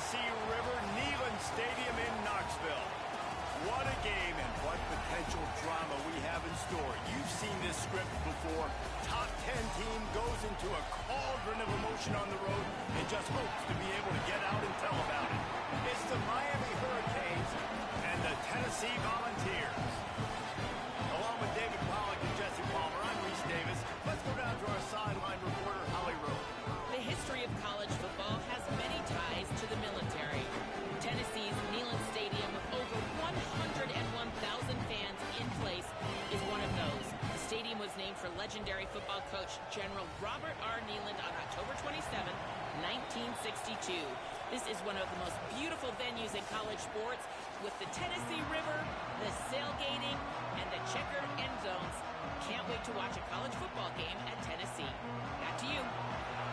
Tennessee River, Neyland Stadium in Knoxville. What a game and what potential drama we have in store. You've seen this script before. Top 10 team goes into a cauldron of emotion on the road and just hopes to be able to get out and tell about it. It's the Miami Hurricanes and the Tennessee Volunteers. Along with David Pollack and Jesse Palmer, I'm Reese Davis. Let's go down to our sideline reporter, Holly Rowe. The history of college football has many ties to the military. Tennessee's Neyland Stadium, with over 101,000 fans in place, is one of those. The stadium was named for legendary football coach General Robert R. Neyland on October 27, 1962. This is one of the most beautiful venues in college sports, with the Tennessee River, the sailgating, and the checkered end zones. Can't wait to watch a college football game at Tennessee. Back to you.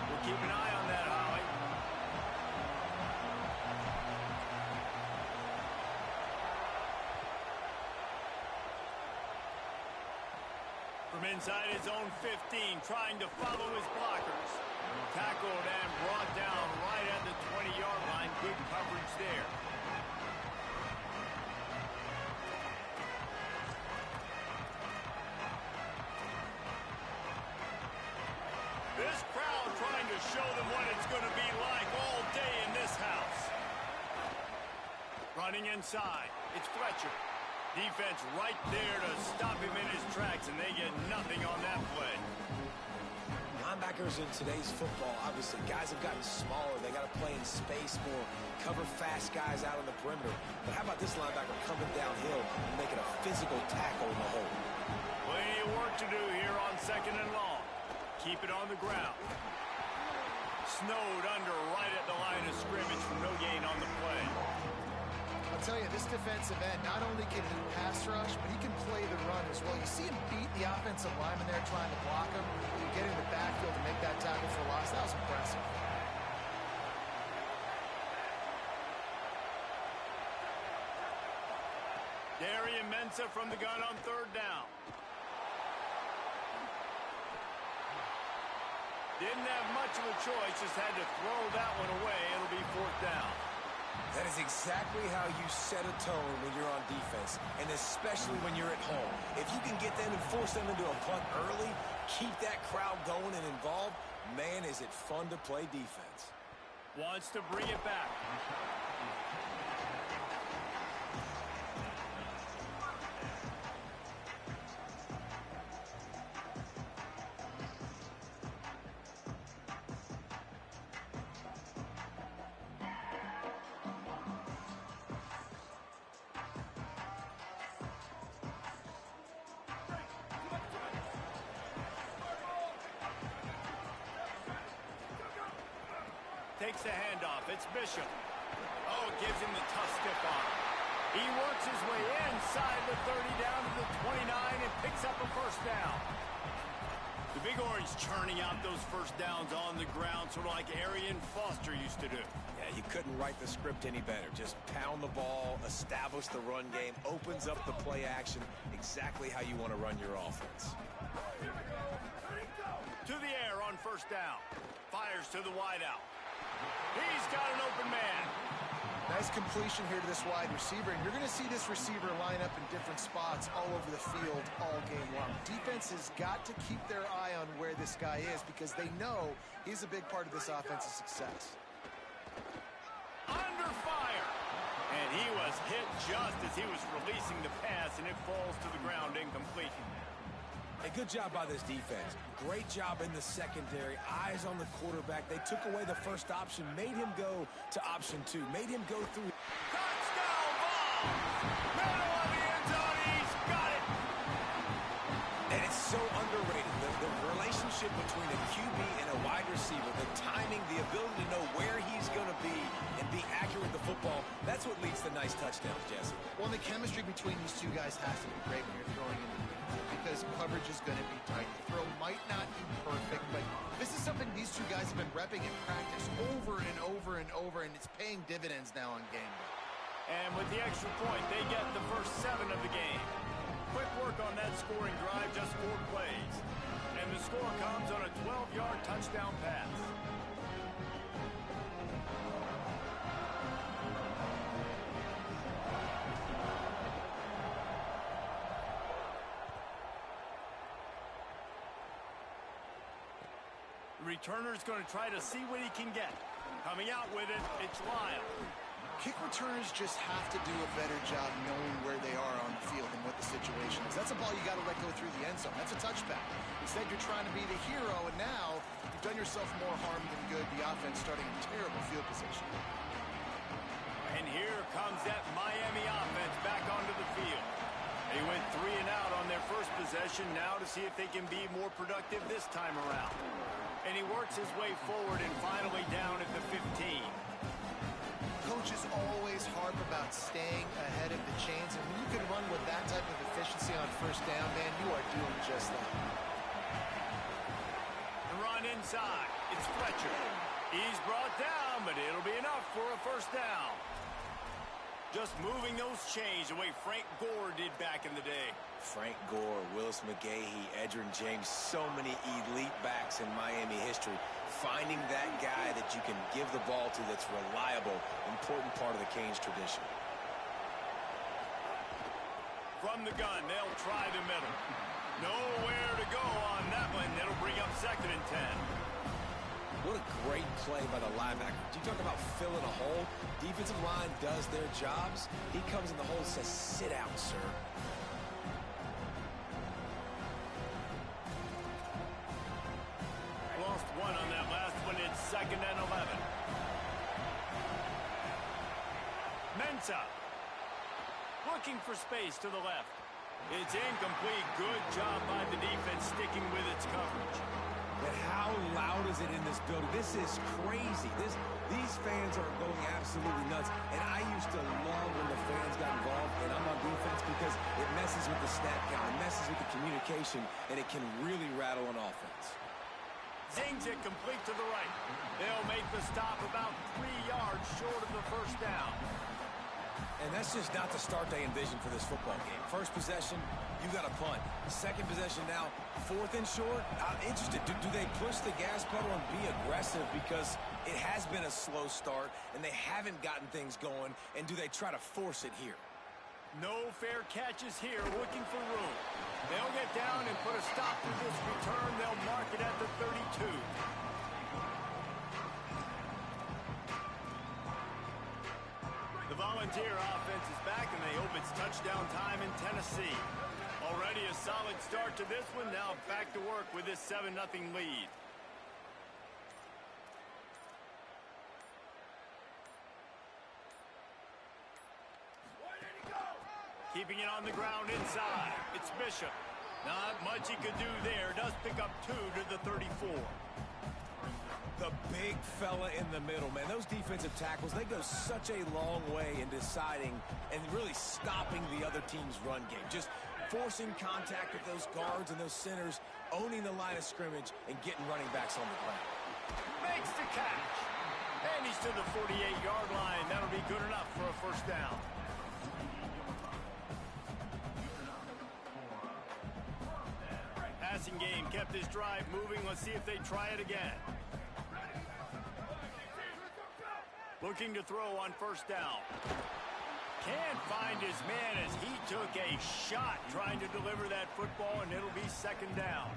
We'll keep an eye on that, Holly. From inside his own 15, trying to follow his blockers. Tackled and brought down right at the 20-yard line. Good coverage there. This crowd trying to show them what it's going to be like all day in this house. Running inside. It's Fletcher. Defense right there to stop him in his tracks, and they get nothing on that play. Linebackers in today's football, obviously, guys have gotten smaller. They got to play in space more, cover fast guys out on the perimeter. But how about this linebacker coming downhill and making a physical tackle in the hole? Plenty of work to do here on 2nd and long. Keep it on the ground. Snowed under right at the line of scrimmage from no gain on the play. I'll tell you, this defensive end, not only can he pass rush, but he can play the run as well. You see him beat the offensive lineman there trying to block him, and get in the backfield to make that tackle for loss. That was impressive. Darian Mensah from the gun on 3rd down. Didn't have much of a choice, just had to throw that one away. It'll be 4th down. That is exactly how you set a tone when you're on defense, and especially when you're at home. If you can get them and force them into a punt early, keep that crowd going and involved, man, is it fun to play defense. Wants to bring it back. Takes the handoff. It's Bishop. Oh, gives him the tough stiff arm. He works his way inside the 30 down to the 29 and picks up a 1st down. The Big Orange churning out those 1st downs on the ground, sort of like Arian Foster used to do. Yeah, you couldn't write the script any better. Just pound the ball, establish the run game, opens up the play action, exactly how you want to run your offense. To the air on 1st down. Fires to the wideout. He's got an open man. Nice completion here to this wide receiver, and you're going to see this receiver line up in different spots all over the field all game long. Defense has got to keep their eye on where this guy is because they know he's a big part of this offense's success. Under fire. And he was hit just as he was releasing the pass, and it falls to the ground incomplete. A good job by this defense. Great job in the secondary. Eyes on the quarterback. They took away the first option, made him go to option 2, made him go through. Touchdown ball! Middle of the end zone. He's got it. And it's so underrated. The relationship between a QB and a wide receiver, the timing, the ability to know where he's going to be and be accurate with the football, that's what leads to nice touchdowns, Jesse. Well, the chemistry between these two guys has to be great when you're throwing in because coverage is going to be tight. The throw might not be perfect, but this is something these two guys have been repping in practice over and over and over, and it's paying dividends now on game day. And with the extra point, they get the first 7 of the game. Quick work on that scoring drive, just 4 plays. And the score comes on a 12-yard touchdown pass. Returner's going to try to see what he can get. Coming out with it, it's Lyle. Kick returners just have to do a better job knowing where they are on the field and what the situation is. That's a ball you got to let go through the end zone. That's a touchback. Instead, you're trying to be the hero, and now you've done yourself more harm than good. The offense starting in terrible field position. And here comes that Miami offense back onto the field. They went 3 and out on their first possession, now to see if they can be more productive this time around. And he works his way forward and finally down at the 15. Coaches always harp about staying ahead of the chains, and when you can run with that type of efficiency on first down, man, you are doing just that. The run inside. It's Fletcher. He's brought down, but it'll be enough for a first down. Just moving those chains the way Frank Gore did back in the day. Frank Gore, Willis McGahee, Edgerrin James, so many elite backs in Miami history. Finding that guy that you can give the ball to that's reliable, important part of the Canes tradition. From the gun, they'll try the middle. Nowhere to go on that one. It'll bring up 2nd and 10. What a great play by the linebacker. You talk about filling a hole. Defensive line does their jobs. He comes in the hole and says, sit down, sir. Lost 1 on that last one. It's 2nd and 11. Mensah looking for space to the left. It's incomplete. Good job by the defense sticking with its coverage. But how loud is it in this building? This is crazy. These fans are going absolutely nuts. And I used to love when the fans got involved, and I'm on defense because it messes with the snap count, it messes with the communication, and it can really rattle an offense. Zings it complete to the right. They'll make the stop about 3 yards short of the first down. And that's just not the start they envisioned for this football game. First possession, you got a punt. Second possession now, 4th and short. I'm interested. Do they push the gas pedal and be aggressive because it has been a slow start and they haven't gotten things going? And do they try to force it here? No fair catches here, looking for room. They'll get down and put a stop to this return. They'll mark it at the 32. The Volunteer offense is back, and they hope it's touchdown time in Tennessee. Already a solid start to this one. Now back to work with this 7-0 lead. Keeping it on the ground inside. It's Bishop. Not much he could do there. Does pick up 2 to the 34. The big fella in the middle, man. Those defensive tackles, they go such a long way in deciding and really stopping the other team's run game. Just forcing contact with those guards and those centers, owning the line of scrimmage, and getting running backs on the ground. Makes the catch. And he's to the 48-yard line. That'll be good enough for a first down. Passing game kept this drive moving. Let's see if they try it again. Looking to throw on first down. Can't find his man as he took a shot trying to deliver that football, and it'll be 2nd down.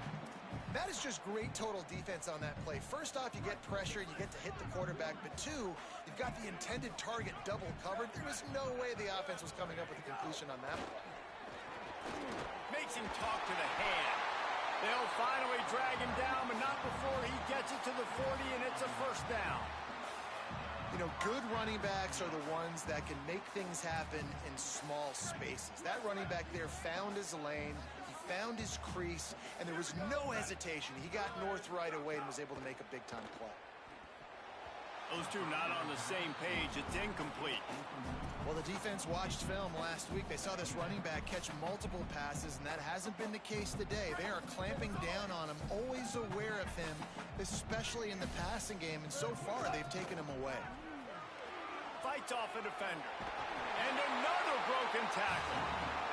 That is just great total defense on that play. First off, you get pressure, you get to hit the quarterback, but 2, you've got the intended target double covered. There was no way the offense was coming up with a completion on that play. Makes him talk to the hand. They'll finally drag him down, but not before he gets it to the 40, and it's a first down. You know, good running backs are the ones that can make things happen in small spaces. That running back there found his lane, he found his crease, and there was no hesitation. He got north right away and was able to make a big-time play. Those two not on the same page. It's incomplete. Well, the defense watched film last week. They saw this running back catch multiple passes, and that hasn't been the case today. They are clamping down on him, always aware of him, especially in the passing game, and so far they've taken him away. Fights off a defender. And another broken tackle.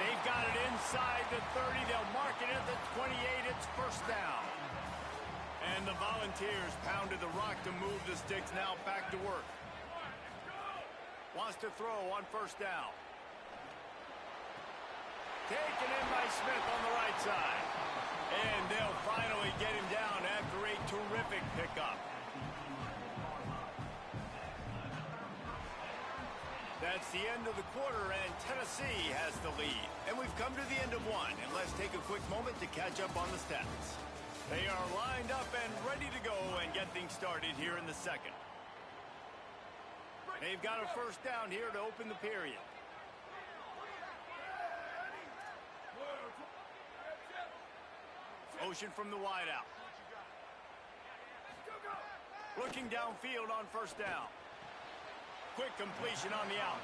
They've got it inside the 30. They'll mark it at the 28. It's first down. And the Volunteers pounded the rock to move the sticks. Now back to work. Wants to throw on first down. Taken in by Smith on the right side. And they'll finally get him down after a terrific pickup. That's the end of the quarter, and Tennessee has the lead. And we've come to the end of one, and let's take a quick moment to catch up on the stats. They are lined up and ready to go and get things started here in the second. They've got a first down here to open the period. Motion from the wideout. Looking downfield on first down. Quick completion on the out.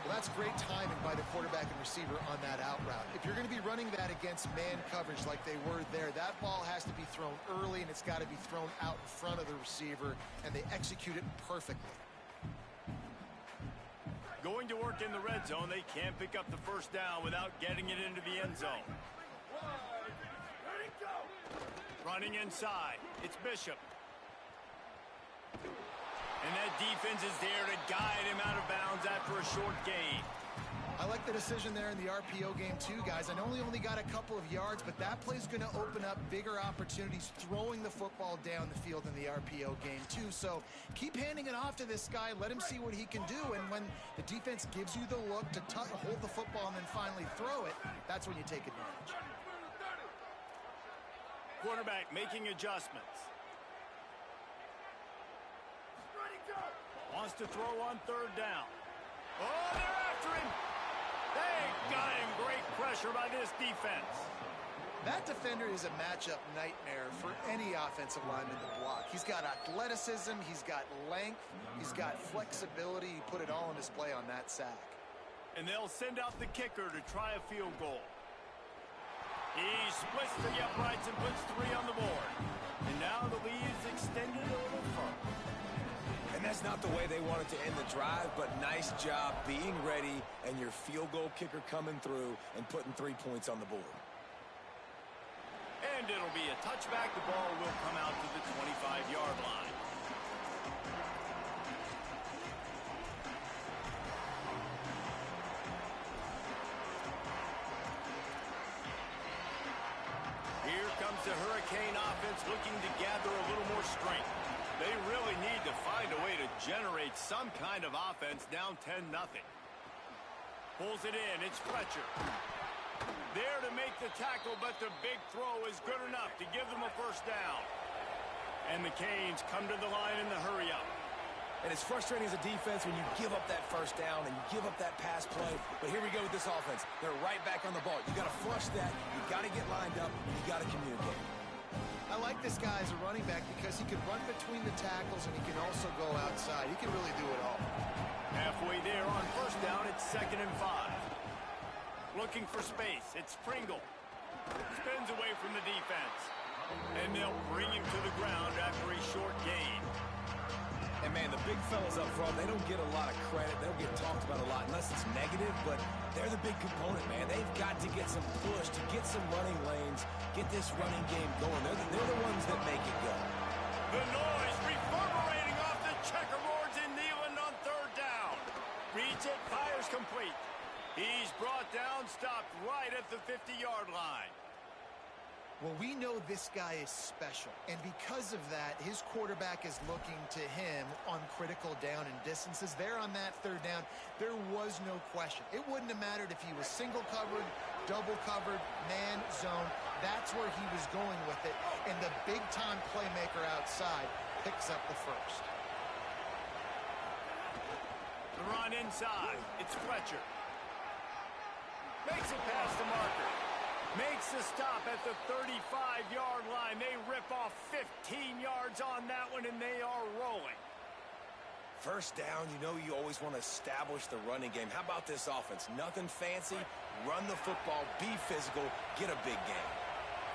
Well, that's great timing by the quarterback and receiver on that out route. If you're going to be running that against man coverage like they were there, that ball has to be thrown early, and it's got to be thrown out in front of the receiver, and they execute it perfectly. Going to work in the red zone, they can't pick up the first down without getting it into the end zone. Running inside, it's Bishop. And that defense is there to guide him out of bounds after a short gain. I like the decision there in the RPO game too, guys. I know he only got a couple of yards, but that play's going to open up bigger opportunities throwing the football down the field in the RPO game too. So keep handing it off to this guy. Let him see what he can do. And when the defense gives you the look to hold the football and then finally throw it, that's when you take advantage. Quarterback making adjustments. Wants to throw on third down. Oh, they're after him. They got him. Great pressure by this defense. That defender is a matchup nightmare for any offensive lineman to block. He's got athleticism, he's got length, he's got flexibility. He put it all on display on that sack. And they'll send out the kicker to try a field goal. He splits the uprights and puts 3 on the board. And now the lead is extended a little further. And that's not the way they wanted to end the drive, but nice job being ready and your field goal kicker coming through and putting 3 points on the board. And it'll be a touchback. The ball will come out to the 25-yard line. Here comes the Hurricane offense looking to gather a little more strength. They really need to find a way to generate some kind of offense down 10-0. Pulls it in. It's Fletcher. There to make the tackle, but the big throw is good enough to give them a first down. And the Canes come to the line in the hurry-up. And it's frustrating as a defense when you give up that first down and you give up that pass play. But here we go with this offense. They're right back on the ball. You got to flush that. You got to get lined up. And you got to communicate. I like this guy as a running back because he can run between the tackles and he can also go outside. He can really do it all. Halfway there on first down, it's 2nd and 5. Looking for space, it's Pringle. Spins away from the defense. And they'll bring him to the ground after a short gain. And, man, the big fellas up front, they don't get a lot of credit. They don't get talked about a lot unless it's negative, but they're the big component, man. They've got to get some push, to get some running lanes, get this running game going. They're the ones that make it go. The noise reverberating off the checkerboards in Neyland on third down. Reads it, fires complete. He's brought down, stopped right at the 50-yard line. Well, we know this guy is special, and because of that, his quarterback is looking to him on critical down and distances. There on that third down, there was no question. It wouldn't have mattered if he was single covered, double covered, man, zone. That's where he was going with it, and the big-time playmaker outside picks up the first. The run inside. It's Fletcher. Makes it past the marker. Makes the stop at the 35-yard line. They rip off 15 yards on that one, and they are rolling. First down, you know you always want to establish the running game. How about this offense? Nothing fancy. Run the football, be physical, get a big game.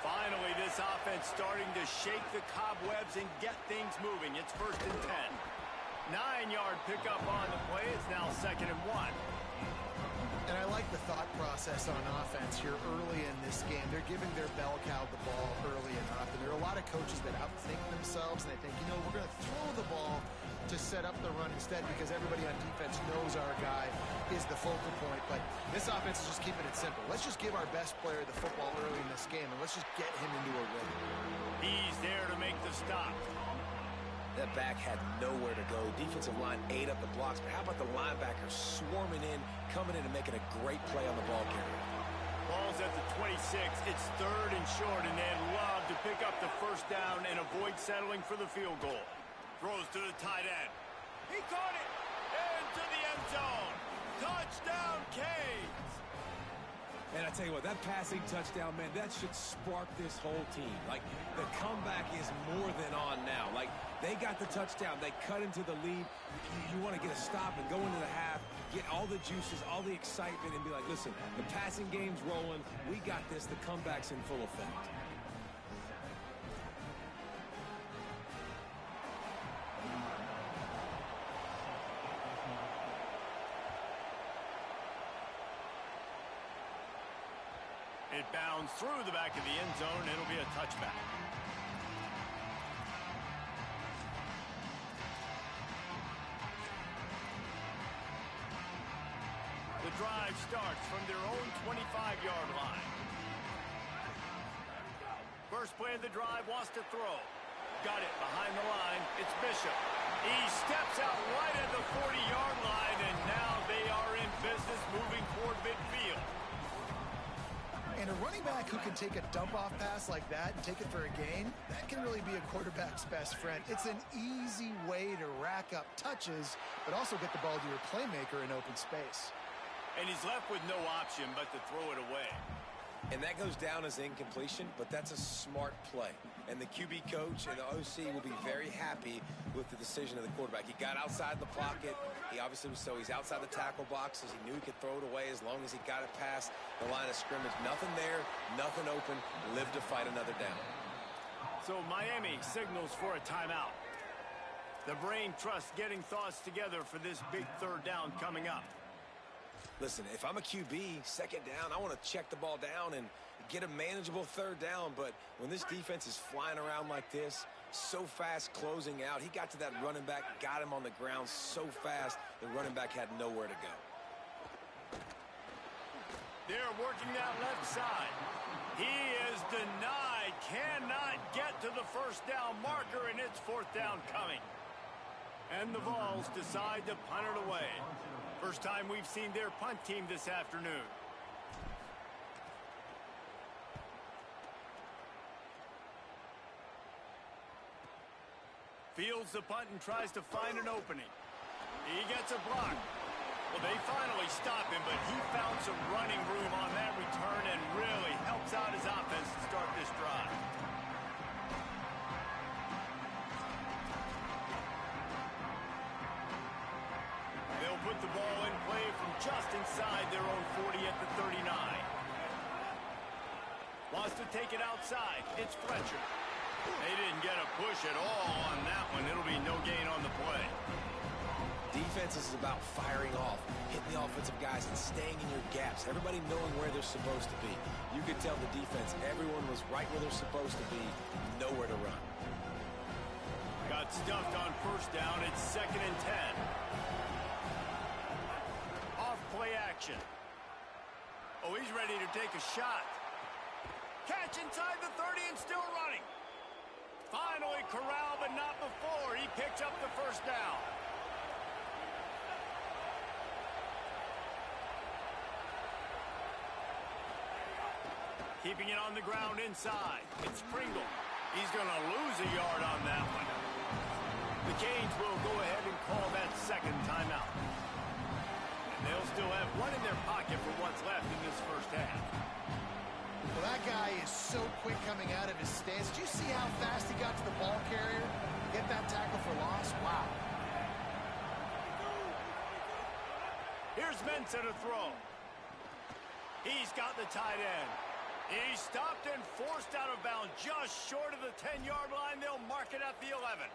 Finally, this offense starting to shake the cobwebs and get things moving. It's 1st and 10. 9-yard pickup on the play. It's now 2nd and 1. And I like the thought process on offense here early in this game. They're giving their bell cow the ball early enough. And there are a lot of coaches that outthink themselves, and they think, you know, we're going to throw the ball to set up the run instead because everybody on defense knows our guy is the focal point. But this offense is just keeping it simple. Let's just give our best player the football early in this game, and let's just get him into a rhythm. He's there to make the stop. That back had nowhere to go. Defensive line ate up the blocks, but how about the linebackers swarming in, coming in and making a great play on the ball carrier? Ball's at the 26. It's 3rd and short, and they'd love to pick up the first down and avoid settling for the field goal. Throws to the tight end. He caught it into the end zone. Touchdown, Canes. And I tell you what, that passing touchdown, man, that should spark this whole team. Like, the comeback is more than on now. Like, they got the touchdown. They cut into the lead. You want to get a stop and go into the half, get all the juices, all the excitement, and be like, listen, the passing game's rolling. We got this. The comeback's in full effect. It bounds through the back of the end zone. It'll be a touchback. The drive starts from their own 25-yard line. First play of the drive, wants to throw. Got it behind the line. It's Bishop. He steps out right at the 40-yard line, and now they are in business moving toward midfield. And a running back who can take a dump-off pass like that and take it for a gain, that can really be a quarterback's best friend. It's an easy way to rack up touches, but also get the ball to your playmaker in open space. And he's left with no option but to throw it away. And that goes down as incompletion, but that's a smart play. And the QB coach and the OC will be very happy with the decision of the quarterback. He got outside the pocket. He obviously was he's outside the tackle boxes. He knew he could throw it away as long as he got it past the line of scrimmage. Nothing there, nothing open. Live to fight another down. So Miami signals for a timeout. The brain trust getting thoughts together for this big 3rd down coming up. Listen, if I'm a QB, 2nd down, I want to check the ball down and get a manageable 3rd down. But when this defense is flying around like this, so fast closing out, he got to that running back, got him on the ground so fast, the running back had nowhere to go. They're working that left side. He is denied, cannot get to the first down marker, and it's 4th down coming. And the Vols decide to punt it away. First time we've seen their punt team this afternoon. Fields the punt and tries to find an opening. He gets a block. Well, they finally stop him, but he found some running room on that return and really helps out his offense to start this drive. They'll put the ball in play from just inside their own 40 at the 39. Wants to take it outside. It's Fletcher. They didn't get a push at all on that one. It'll be no gain on the play. Defense is about firing off, hitting the offensive guys and staying in your gaps. Everybody knowing where they're supposed to be. You could tell the defense, everyone was right where they're supposed to be, nowhere to run. Got stuffed on first down. It's 2nd and 10. Play action. Oh, he's ready to take a shot. Catch inside the 30 and still running. Finally corralled, but not before. He picks up the first down. Keeping it on the ground inside. It's Pringle. He's going to lose a yard on that one. The Canes will go ahead and call that 2nd timeout. They'll still have one in their pocket for what's left in this first half. Well, that guy is so quick coming out of his stance. Did you see how fast he got to the ball carrier? Get that tackle for loss? Wow. Here's Mensah to throw. He's got the tight end. He's stopped and forced out of bounds just short of the 10-yard line. They'll mark it at the 11.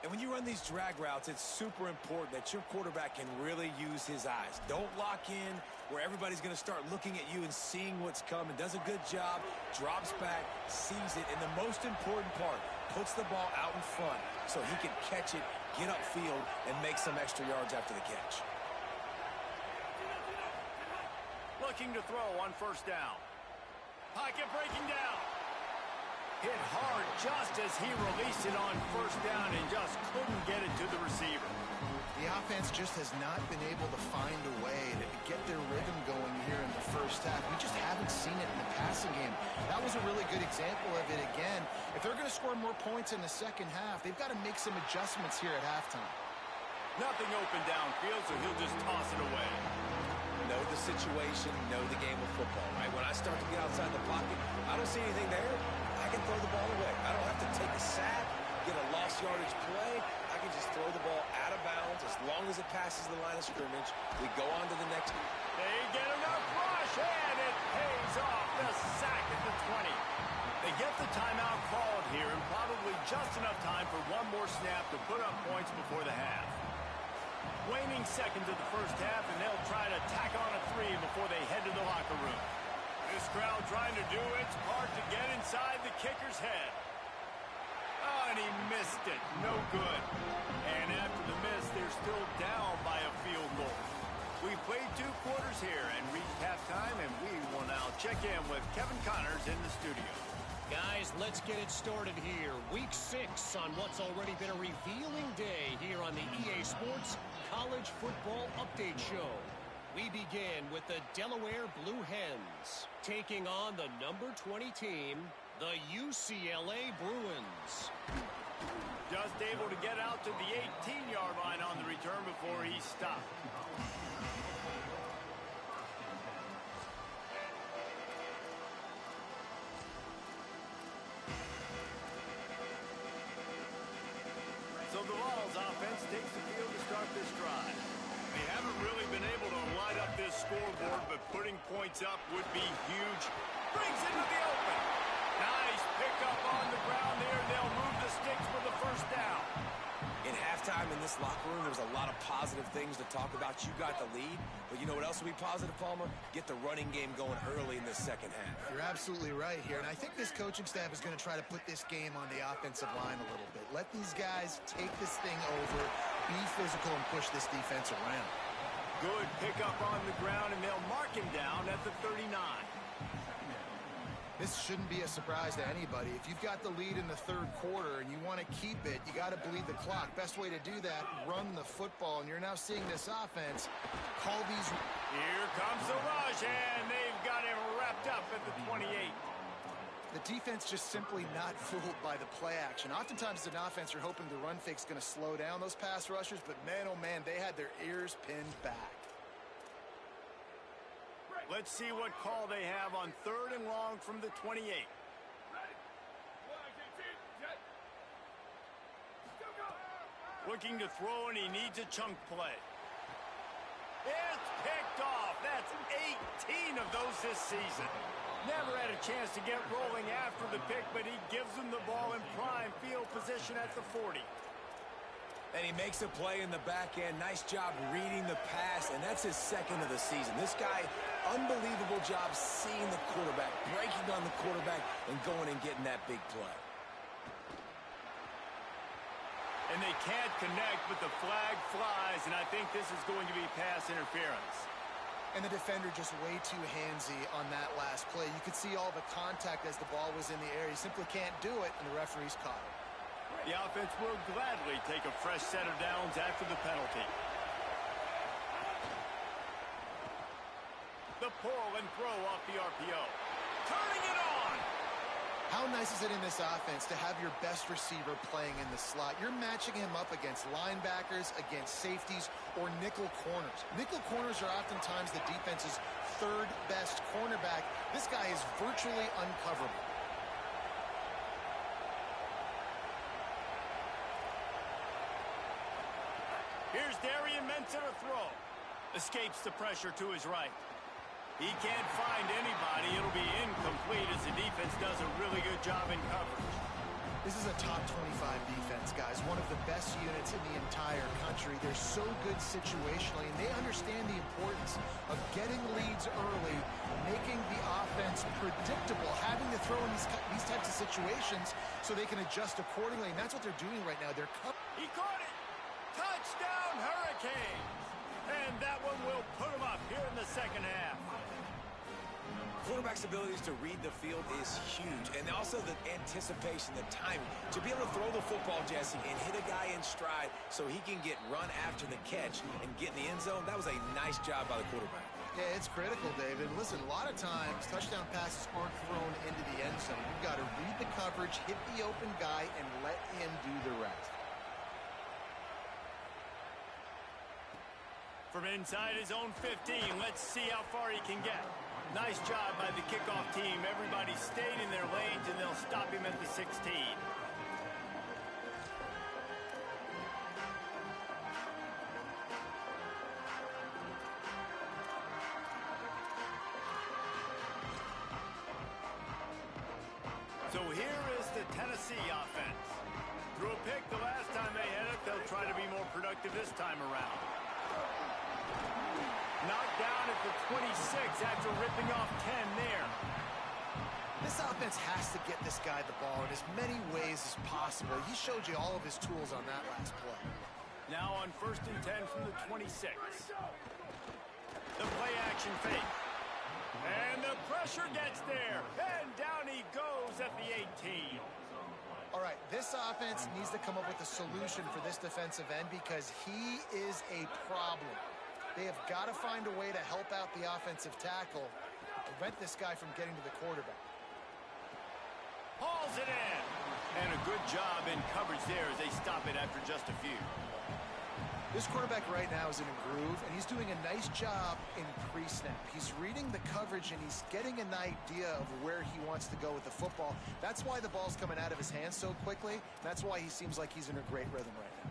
And when you run these drag routes, it's super important that your quarterback can really use his eyes. Don't lock in where everybody's going to start looking at you and seeing what's coming. Does a good job, drops back, sees it, and the most important part, puts the ball out in front so he can catch it, get upfield, and make some extra yards after the catch. Looking to throw on first down. Pocket breaking down. Hit hard just as he released it on first down and just couldn't get it to the receiver. The offense just has not been able to find a way to get their rhythm going here in the first half. We just haven't seen it in the passing game. That was a really good example of it again. If they're going to score more points in the second half, they've got to make some adjustments here at halftime. Nothing open downfield, so he'll just toss it away. Know the situation, know the game of football, right? When I start to get outside the pocket, I don't see anything there. I can throw the ball away. I don't have to take a sack, get a lost yardage play. I can just throw the ball out of bounds as long as it passes the line of scrimmage. We go on to the next. They get enough rush, and it pays off. The sack at the 20. They get the timeout called here, and probably just enough time for one more snap to put up points before the half. Waning seconds of the first half, and they'll try to tack on a 3 before they head to the locker room. This crowd trying to do its part to get inside the kicker's head. Oh, and he missed it. No good. And after the miss, they're still down by a field goal. We've played 2 quarters here and reached halftime, and we will now check in with Kevin Connors in the studio. Guys, let's get it started here. Week 6 on what's already been a revealing day here on the EA Sports College Football Update Show. We begin with the Delaware Blue Hens taking on the number 20 team, the UCLA Bruins. Just able to get out to the 18-yard line on the return before he stopped. So the Vols offense takes the field to start this drive. They haven't really been able to light up this scoreboard, but putting points up would be huge. Brings into the open. Nice pickup on the ground there. They'll move the sticks for the first down. In halftime in this locker room, there was a lot of positive things to talk about. You got the lead, but you know what else will be positive, Palmer? Get the running game going early in the second half. You're absolutely right here, and I think this coaching staff is going to try to put this game on the offensive line a little bit. Let these guys take this thing over, be physical, and push this defense around. Good pickup on the ground, and they'll mark him down at the 39. This shouldn't be a surprise to anybody. If you've got the lead in the third quarter and you want to keep it, you got to bleed the clock. Best way to do that, run the football. And you're now seeing this offense call these. Here comes the rush, and they've got him wrapped up at the 28. The defense just simply not fooled by the play action. Oftentimes as an offense, you're hoping the run fake's going to slow down those pass rushers, but man, oh man, they had their ears pinned back. Let's see what call they have on 3rd and long from the 28. Looking to throw, and he needs a chunk play. It's picked off. That's 18 of those this season. Never had a chance to get rolling after the pick, but he gives them the ball in prime field position at the 40. And he makes a play in the back end. Nice job reading the pass, and that's his 2nd of the season. This guy, unbelievable job seeing the quarterback, breaking on the quarterback, and going and getting that big play. And they can't connect, but the flag flies, and I think this is going to be pass interference. And the defender just way too handsy on that last play. You could see all the contact as the ball was in the air. He simply can't do it, and the referee's caught it. The offense will gladly take a fresh set of downs after the penalty. The pull and throw off the RPO. Turning it on! How nice is it in this offense to have your best receiver playing in the slot? You're matching him up against linebackers, against safeties, or nickel corners. Nickel corners are oftentimes the defense's 3rd best cornerback. This guy is virtually uncoverable. Here's Darian Mensa to throw. Escapes the pressure to his right. He can't find anybody. It'll be incomplete as the defense does a really good job in coverage. This is a top 25 defense, guys. One of the best units in the entire country. They're so good situationally, and they understand the importance of getting leads early, making the offense predictable, having to throw in these types of situations so they can adjust accordingly. And that's what they're doing right now. He caught it! Touchdown, Hurricanes! And that one will put them up here in the second half. Quarterback's abilities to read the field is huge, and also the anticipation, the timing. To be able to throw the football, Jesse, and hit a guy in stride so he can get run after the catch and get in the end zone, that was a nice job by the quarterback. Yeah, it's critical, David. Listen, a lot of times, touchdown passes aren't thrown into the end zone. You've got to read the coverage, hit the open guy, and let him do the rest. From inside his own 15, let's see how far he can get. Nice job by the kickoff team. Everybody stayed in their lanes, and they'll stop him at the 16. So here is the Tennessee offense. Threw a pick the last time they had it. They'll try to be more productive this time around. Knocked down at the 26 after ripping off 10 there. This offense has to get this guy the ball in as many ways as possible. He showed you all of his tools on that last play. Now on 1st and 10 from the 26. The play action fake. And the pressure gets there. And down he goes at the 18. All right, this offense needs to come up with a solution for this defensive end because he is a problem. They have got to find a way to help out the offensive tackle to prevent this guy from getting to the quarterback. Hauls it in. And a good job in coverage there as they stop it after just a few. This quarterback right now is in a groove, and he's doing a nice job in pre-snap. He's reading the coverage, and he's getting an idea of where he wants to go with the football. That's why the ball's coming out of his hands so quickly. That's why he seems like he's in a great rhythm right now.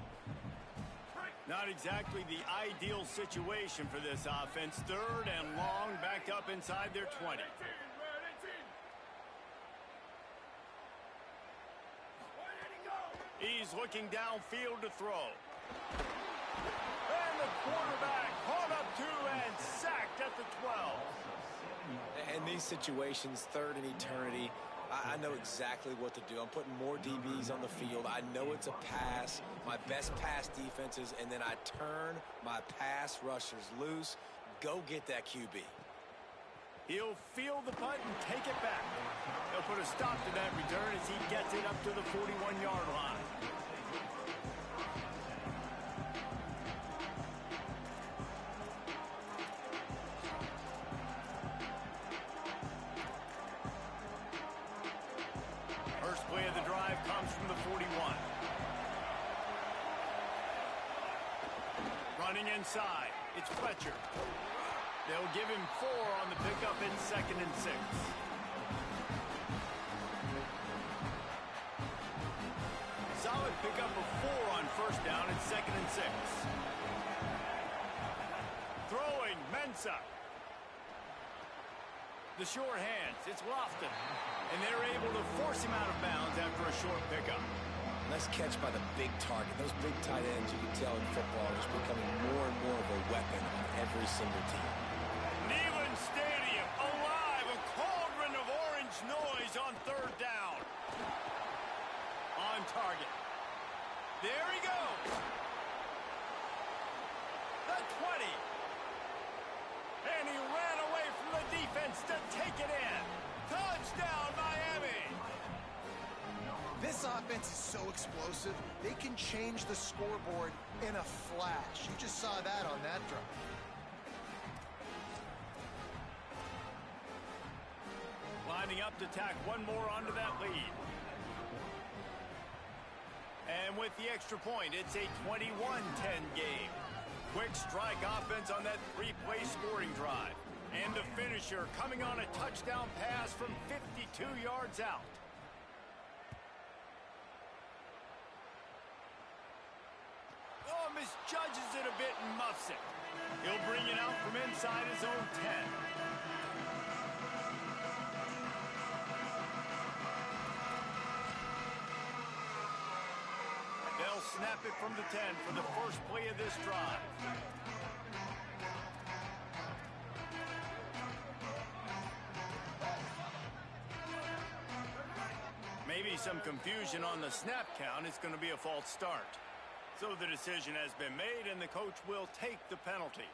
Not exactly the ideal situation for this offense. 3rd and long, backed up inside their 20. He's looking downfield to throw. And the quarterback caught up to and sacked at the 12. In these situations, 3rd and eternity, I know exactly what to do. I'm putting more DBs on the field. I know it's a pass, my best pass defenses, and then I turn my pass rushers loose. Go get that QB. He'll field the punt and take it back. They'll put a stop to that return as he gets it up to the 41-yard line. First play of the drive comes from the 41. Running inside, it's Fletcher. They'll give him 4 on the pickup in 2nd and 6. Solid pickup of 4 on 1st down and 2nd and 6. Throwing, Mensah. The short hands, it's Lofton. And they're able to force him out of bounds after a short pickup. Nice catch by the big target. Those big tight ends, you can tell in football, is becoming more and more of a weapon on every single team. Neyland Stadium alive, a cauldron of orange noise on 3rd down. On target. There he goes. The 20. And he ran away from the defense to take it in. Touchdown, Miami. This offense is so explosive, they can change the scoreboard in a flash. You just saw that on that drive. Lining up to tack one more onto that lead. And with the extra point, it's a 21-10 game. Quick strike offense on that 3-play scoring drive. And the finisher coming on a touchdown pass from 52 yards out. Oh, misjudges it a bit and muffs it. He'll bring it out from inside his own 10. snap it from the 10 for the first play of this drive. Maybe some confusion on the snap count. It's going to be a false start. So the decision has been made, and the coach will take the penalty.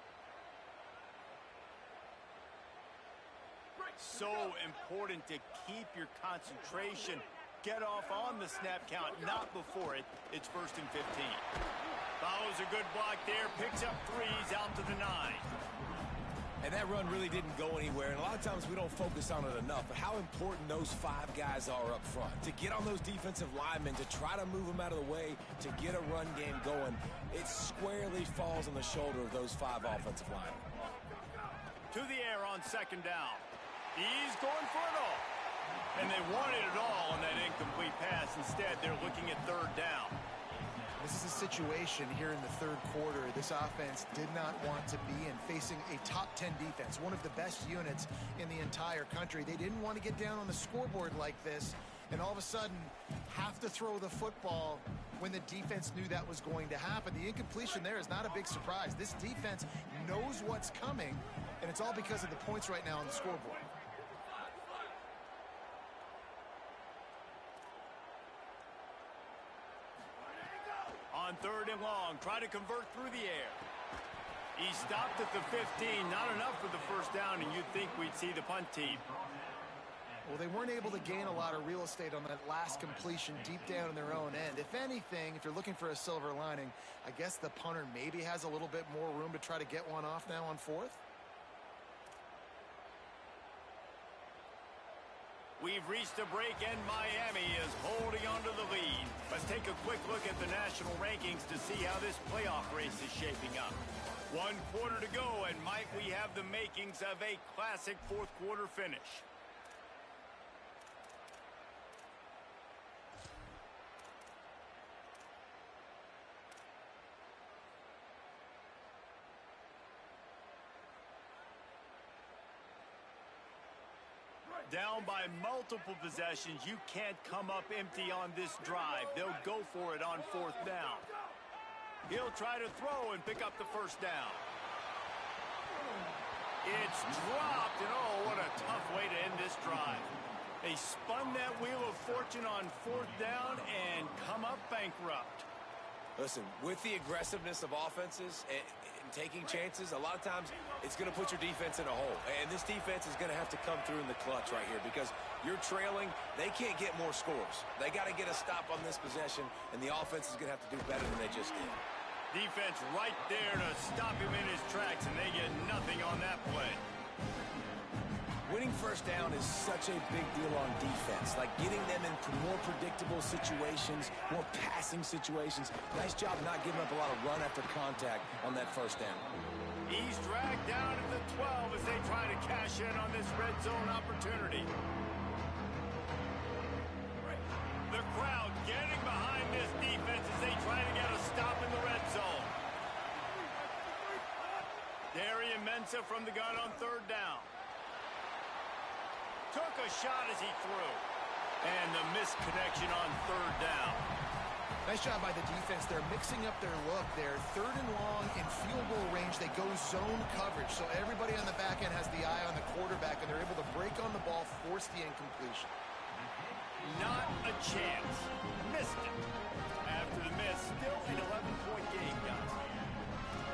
So important to keep your concentration. Get off on the snap count, not before it. It's 1st and 15. Follows a good block there, picks up 3s out to the 9. And that run really didn't go anywhere, and a lot of times we don't focus on it enough, but how important those 5 guys are up front. To get on those defensive linemen, to try to move them out of the way, to get a run game going, it squarely falls on the shoulder of those 5 offensive linemen. To the air on 2nd down. He's going for it all. And they wanted it all on that incomplete pass. Instead, they're looking at 3rd down. This is a situation here in the 3rd quarter this offense did not want to be in, facing a top 10 defense, one of the best units in the entire country. They didn't want to get down on the scoreboard like this and all of a sudden have to throw the football when the defense knew that was going to happen. The incompletion there is not a big surprise. This defense knows what's coming, and it's all because of the points right now on the scoreboard. On 3rd and long, try to convert through the air. He stopped at the 15, not enough for the 1st down, and you'd think we'd see the punt team. Well, they weren't able to gain a lot of real estate on that last completion deep down in their own end. If anything, if you're looking for a silver lining, I guess the punter maybe has a little bit more room to try to get one off now on 4th. We've reached a break, and Miami is holding on to the lead. Let's take a quick look at the national rankings to see how this playoff race is shaping up. 1 quarter to go, and might we have the makings of a classic 4th quarter finish. Down by multiple possessions, you can't come up empty on this drive. They'll go for it on 4th down. He'll try to throw and pick up the 1st down. It's dropped, and oh, what a tough way to end this drive. They spun that wheel of fortune on 4th down and come up bankrupt. Listen, with the aggressiveness of offenses and taking chances, a lot of times it's going to put your defense in a hole. And this defense is going to have to come through in the clutch right here because you're trailing. They can't get more scores. They got to get a stop on this possession, and the offense is going to have to do better than they just did. Defense right there to stop him in his tracks, and they get nothing on that play. Winning 1st down is such a big deal on defense, like getting them into more predictable situations, more passing situations. Nice job not giving up a lot of run after contact on that 1st down. He's dragged down at the 12 as they try to cash in on this red zone opportunity. The crowd getting behind this defense as they try to get a stop in the red zone. Darian Mensah from the gun on 3rd down. Took a shot as he threw. And the missed connection on 3rd down. Nice job by the defense. They're mixing up their look there. 3rd and long in field goal range. They go zone coverage. So everybody on the back end has the eye on the quarterback, and they're able to break on the ball, force the incompletion. Not a chance. Missed it. After the miss, still an 11-point game, guys.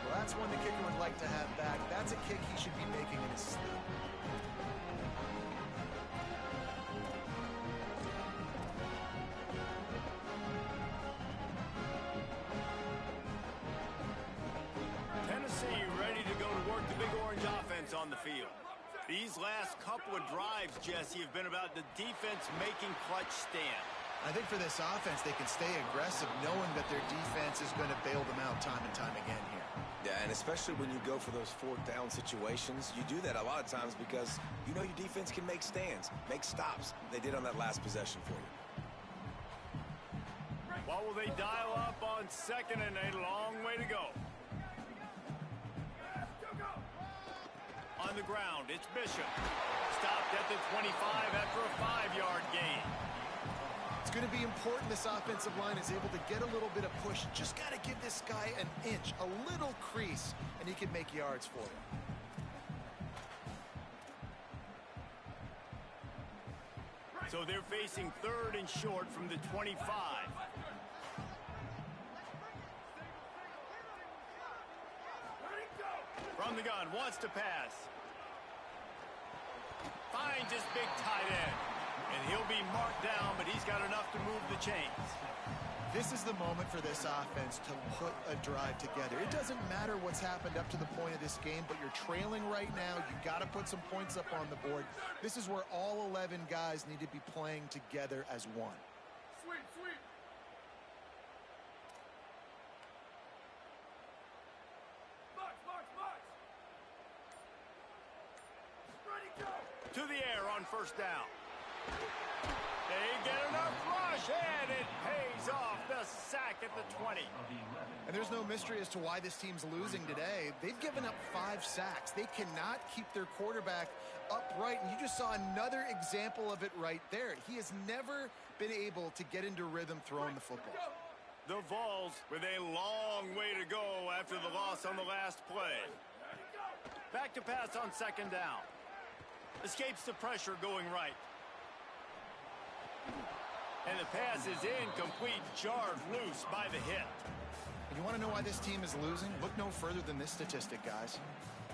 Well, that's one the kicker would like to have back. That's a kick he should be making in his sleep. Tennessee ready to go to work the Big Orange offense on the field. These last couple of drives, Jesse, have been about the defense making clutch stand. I think for this offense, they can stay aggressive knowing that their defense is going to bail them out time and time again here. Yeah, and especially when you go for those 4th down situations, you do that a lot of times because you know your defense can make stands, make stops. They did on that last possession for you. What will they dial up on 2nd and a long way to go? On the ground, it's Bishop. Stopped at the 25 after a 5-yard gain. It's going to be important this offensive line is able to get a little bit of push. Just got to give this guy an inch, a little crease, and he can make yards for you. So they're facing 3rd and short from the 25. From the gun, wants to pass. Finds his big tight end. And he'll be marked down, but he's got enough to move the chains. This is the moment for this offense to put a drive together. It doesn't matter what's happened up to the point of this game, but you're trailing right now. You've got to put some points up on the board. This is where all 11 guys need to be playing together as one. Sweep, sweep. Box, box, box. Ready, go. To the air on 1st down. They get enough rush, and it pays off the sack at the 20. And there's no mystery as to why this team's losing today. They've given up 5 sacks. They cannot keep their quarterback upright, and you just saw another example of it right there. He has never been able to get into rhythm throwing the football. The Vols with a long way to go after the loss on the last play. Back to pass on 2nd down. Escapes the pressure going right. And the pass is incomplete, jarred loose by the hit. And you want to know why this team is losing? Look no further than this statistic, guys.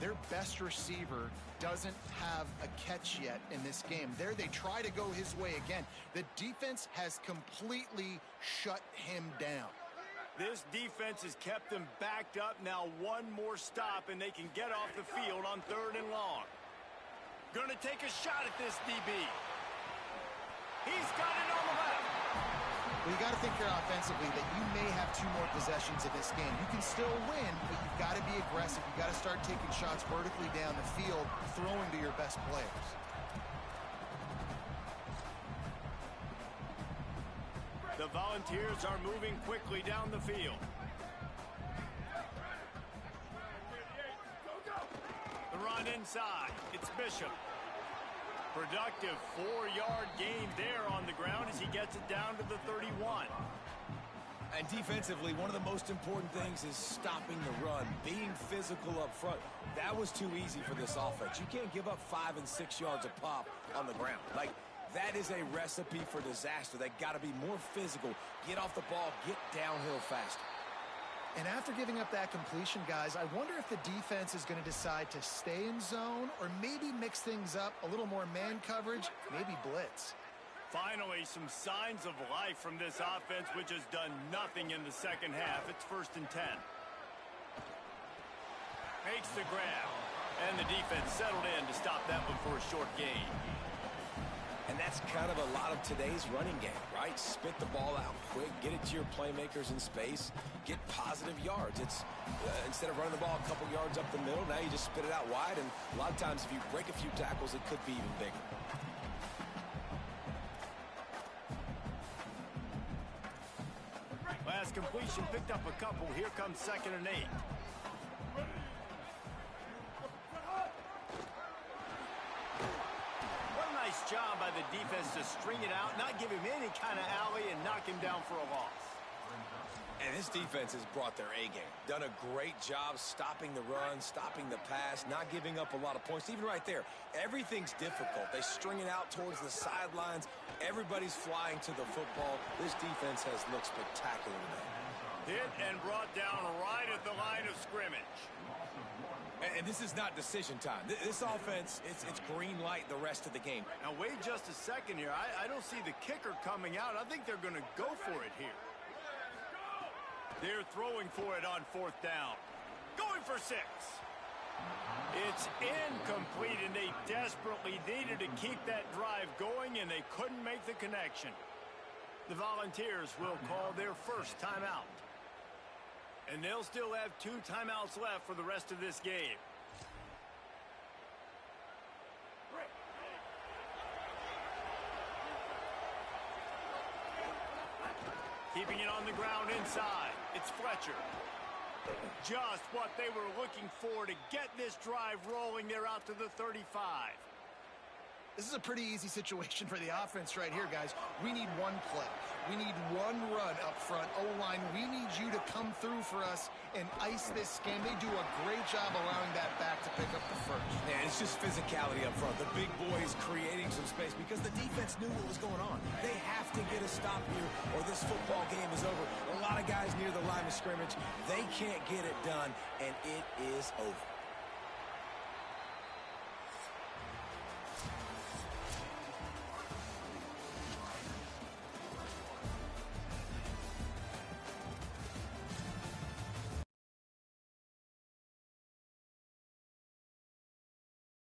Their best receiver doesn't have a catch yet in this game. There they try to go his way again. The defense has completely shut him down. This defense has kept them backed up. Now one more stop, and they can get off the field on 3rd and long. Going to take a shot at this DB. He's got it on the left. Well, you got to think here offensively that you may have 2 more possessions in this game. You can still win, but you've got to be aggressive. You've got to start taking shots vertically down the field, throwing to your best players. The Volunteers are moving quickly down the field. The run inside. It's Bishop. Productive 4-yard gain there on the ground as he gets it down to the 31. And defensively, one of the most important things is stopping the run, being physical up front. That was too easy for this offense. You can't give up 5 and 6 yards a pop on the ground. Like, that is a recipe for disaster. They got to be more physical, get off the ball, get downhill faster. And after giving up that completion, guys, I wonder if the defense is going to decide to stay in zone or maybe mix things up, a little more man coverage, maybe blitz. Finally, some signs of life from this offense, which has done nothing in the second half. It's 1st and 10. Makes the grab. And the defense settled in to stop that one for a short gain. And that's kind of a lot of today's running game, right? Spit the ball out quick, get it to your playmakers in space, get positive yards. It's instead of running the ball a couple yards up the middle, now you just spit it out wide, and a lot of times if you break a few tackles, it could be even bigger. Last completion picked up a couple. Here comes 2nd and 8. Nice job by the defense to string it out, not give him any kind of alley, and knock him down for a loss. And this defense has brought their A-game. Done a great job stopping the run, stopping the pass, not giving up a lot of points. Even right there, everything's difficult. They string it out towards the sidelines. Everybody's flying to the football. This defense has looked spectacular today. Hit and brought down right at the line of scrimmage. And this is not decision time. This offense, it's green light the rest of the game. Now, wait just a second here. I don't see the kicker coming out. I think they're going to go for it here. They're throwing for it on 4th down. Going for 6. It's incomplete, and they desperately needed to keep that drive going, and they couldn't make the connection. The Volunteers will call their first timeout. And they'll still have 2 timeouts left for the rest of this game. Keeping it on the ground inside. It's Fletcher. Just what they were looking for to get this drive rolling. They're out to the 35. This is a pretty easy situation for the offense right here, guys. We need one play. We need one run up front. O-line, we need you to come through for us and ice this game. They do a great job allowing that back to pick up the first. Man, it's just physicality up front. The big boy is creating some space because the defense knew what was going on. They have to get a stop here or this football game is over. A lot of guys near the line of scrimmage, they can't get it done, and it is over.